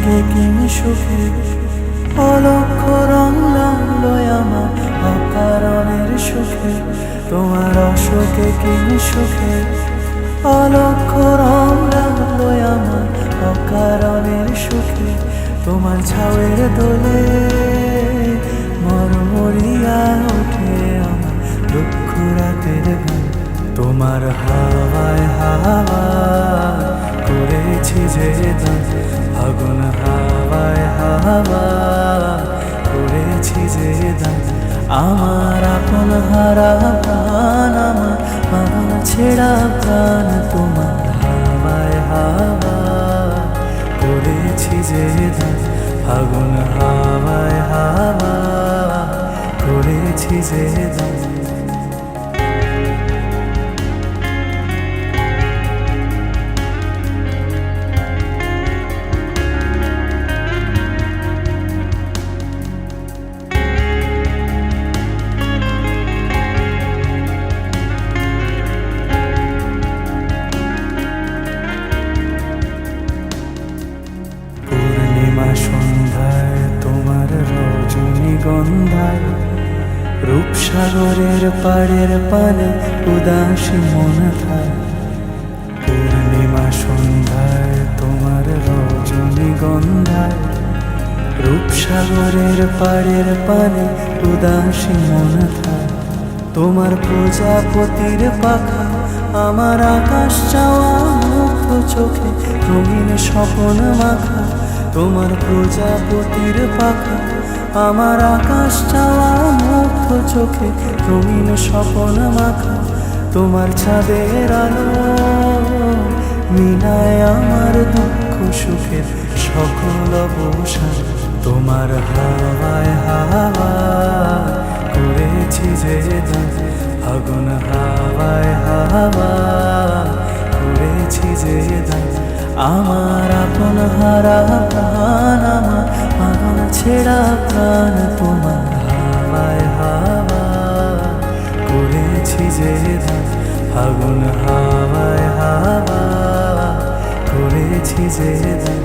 অশোকে কিমি সুখে অলক্ষ রং লাগলো আমার অকারণের সুখে। তোমার অশোকে কিমি সুখে অলক্ষ রং লাগলো আমার অকারণের সুখে। তোমার ঝাউয়ের দোলে মরমরিয়া ওঠে আমার দুঃখ রাতের গান। তোমার হাওয়ায় হাওয়া করেছি যে দান, ফাগুন হাওয়ায় হাওয়া করেছি যে দান। আমার আপন হারা প্রাণ, আমার পাগল ছেঁড়া প্রাণ, তোমার হাওয়ায় হাওয়া করেছি যে দান, ফাগুন হাওয়ায় হাওয়া করেছি যে দান। সন্ধ্যায় তোমার রজনীগন্ধায় রূপসাগরের পাড়ের পানে উদাসী মন থায়। পূর্ণিমা সন্ধ্যায় তোমার রজনীগন্ধায় রূপসাগরের পাড়ের পানে উদাসী মন থায়। তোমার প্রজাপতির পাখা আমার আকাশ চাওয়া মুগ্ধ চোখে রঙিন স্বপ্ন মাখা। তোমার প্রজাপতির পাখা আমার আকাশ চাওয়া মুগ্ধ চোখে রঙিন স্বপ্ন মাখা। তোমার চাঁদের আলো মিলায় আমার দুঃখ সুখের সকল অবসান। তোমার হাওয়ায় হাওয়া করেছি যে দান, ফাগুন হাওয়ায় হাওয়া করেছি যে দান। আমার আপন হারা প্রাণ, আমার পাগল ছেঁড়া প্রাণ, তোমার হাওয়ায় হাওয়া করেছি যে দান, ফাগুন হাওয়ায় হাওয়া করেছি যে দান।